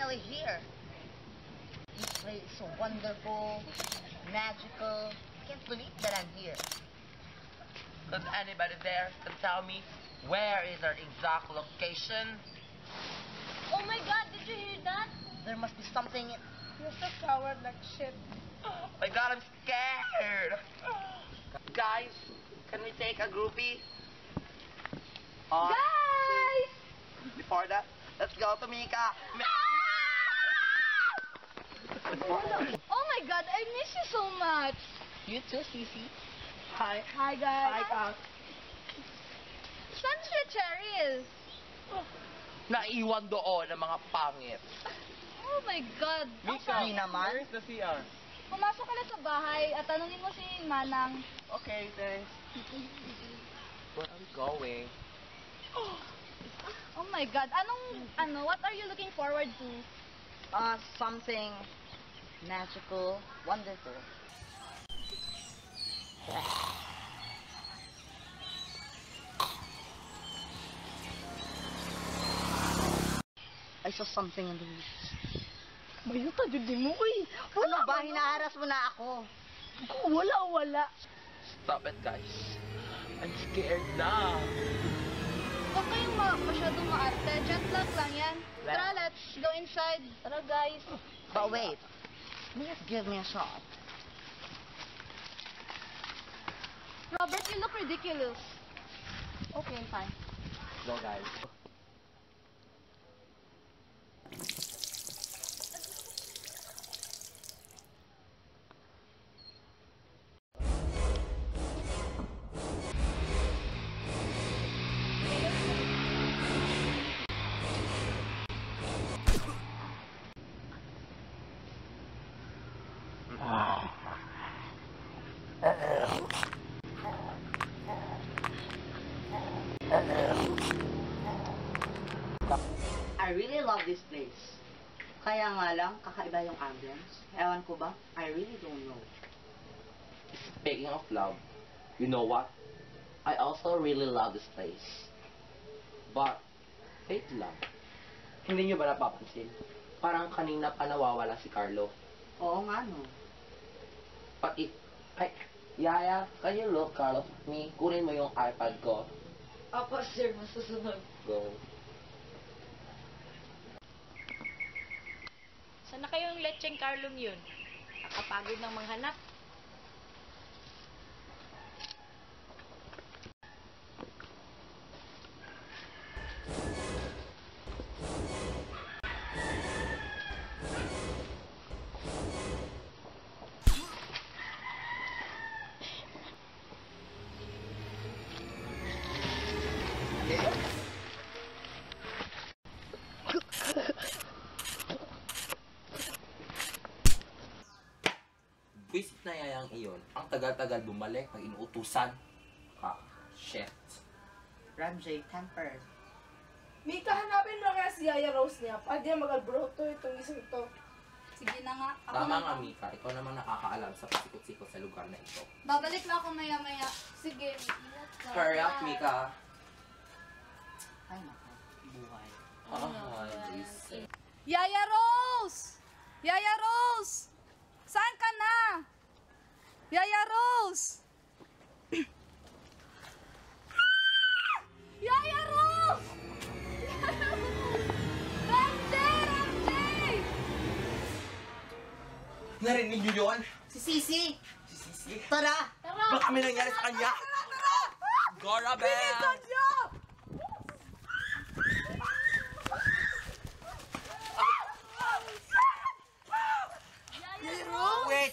finally here. This place is so wonderful, magical. I can't believe that I'm here. Does anybody there can tell me where is our exact location? Oh my God, did you hear that? There must be something. You're so coward like shit. Oh my God, I'm scared. Guys, can we take a groupie? Guys! Before that, let's go to Mika. Oh my God, I miss you so much. You too, Cece. Hi. Hi guys. Hi, Kak. Saan si Cheryl? Naiwan doon ng mga pangit. Oh my God. Hindi naman. Where's the CR? Pumasok ka na sa bahay at tanungin mo si Manang. Okay, thanks. Where are we going? Oh my God, what are you looking forward to? Something magical, wonderful. I saw something in the woods. Mayo ka, Judy mo, uy. Ano ba? Hinaharas mo na ako. Wala. Stop it, guys. I'm scared na. Huwag kayong masyadong maarte. Jet lag lang yan. Tara, let's go inside. Tara, guys. But wait, please give me a shot. Robert, you look ridiculous. Okay, fine. Go, guys. I really love this place. Kaya nga lang, kakaiba yung ambience. Ewan ko ba? I really don't know. Speaking of love, you know what? I also really love this place. But, wait lang. Hindi nyo ba napapansin? Parang kanina pa nawawala si Carlo. Oo nga, no. But if, Yaya, can you look, Carlo, at me? Kunin mo yung iPad ko. Apo, sir, masusunod. Go. Sana kayong lecheng Carlong yun? Nakapagod ng manghanap. Visit na yayang iyon. Ang tagal-tagal bumalik pag inuutusan. Shit. Ramjay, temper. Mika, hanapin mo nga si Yaya Rose niya. Pwede niya mag-albroto itong isang ito. Sige na nga. Tama nga, Mika. Ikaw naman nakakaalam sa pasikot-sikot sa lugar na ito. Babalik lang ako maya-maya. Sige. Hurry up, Mika. Ay, nako. Buhay. Listen. Yaya Rose! Yaya Rose! Saan ka na? Yaya Rose! Yaya Rose! Ramjay! Narinig niyo yun? Si Sisi! Si Sisi. Tara! Baka may nangyari sa kanya. Gora Bell! Bilisan niyo!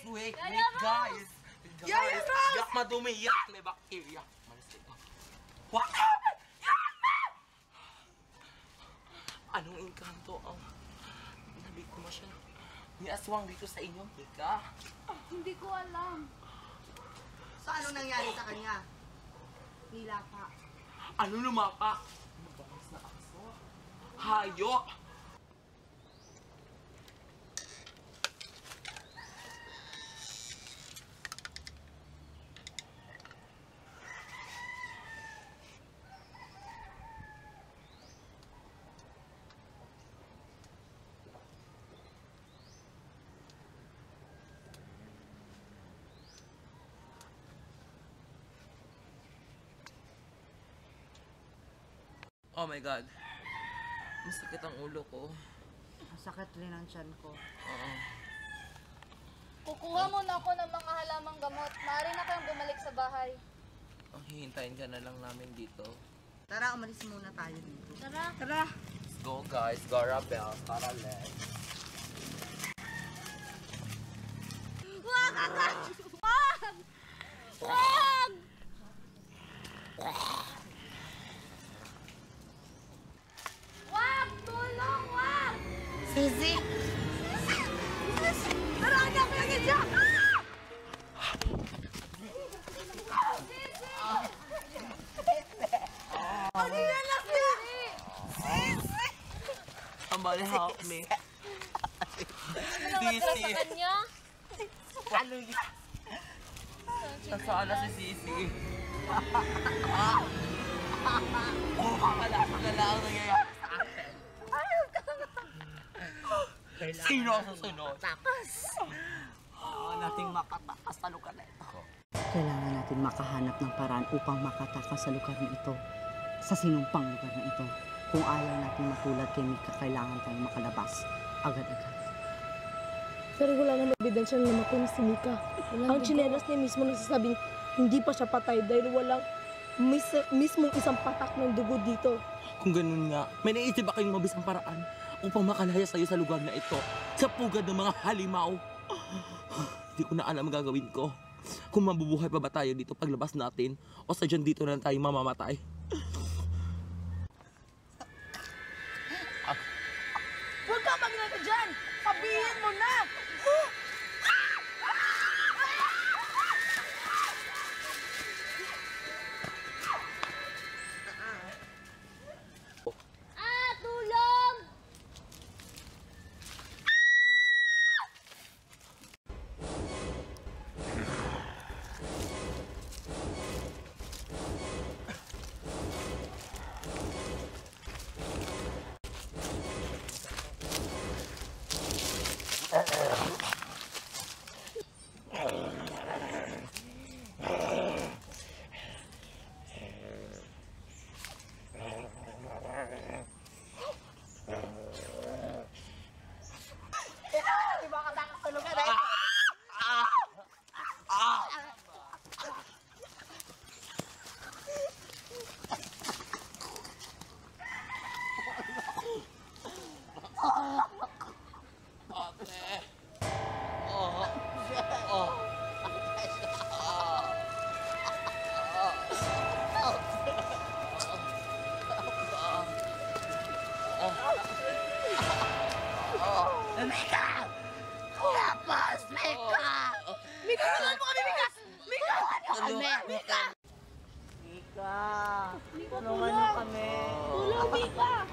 Wait, guys. Yaya Rose! Yak madumi, yak may bacteria. Malas ito. What happened? Anong engkanto ang nabiktima siya ni aswang dito sa inyo, Mika? Hindi ko alam. So, anong nangyari sa kanya? Nilapa. Ano lumapa? Mabangas na aso. Hayop! Oh my God. Masakit ang ulo ko. Masakit rin ang tiyan ko. Oo. Kukuha muna ako ng mga halamang gamot. Maaari na kayong bumalik sa bahay. Ang hihintayin ka na lang namin dito. Tara, umalis muna tayo dito. Tara. Tara. Let's go guys. Garabel. Tara, let's. Wag! Tulong! Wag! Sisi! Tara, anak! Lagi dyan! Ang hinalak niya! Somebody help me. Natira sa kanya. Ano yun? Nasaan na si Sisi? Wala ang nangyayari sa akin. Sino ang susunod? Nating makatakas sa lugar na ito. Kailangan natin makahanap ng paraan upang makatakas sa lugar na ito. Sa sinumpang lugar na ito. Kung ayaw natin matulad kay Mika, kailangan tayong makalabas agad-agad. Pero wala namang ebidensya na namatay ni si Mika. Ang tsinelas niya mismo nagsasabing hindi pa siya patay dahil walang mismong isang patak ng dugo dito. Kung ganun nga, may naisip ba kayong mabisang paraan upang makalaya sa'yo sa lugar na ito sa pugad ng mga halimaw? Hindi ko na alam ang gagawin ko. Kung mabubuhay pa ba tayo dito paglabas natin o sadyan dito na tayo mamamatay. Huwag ka magnata dyan! Sabihin mo na! Tulong! Tulungan niyo kami. Tulong, Mika!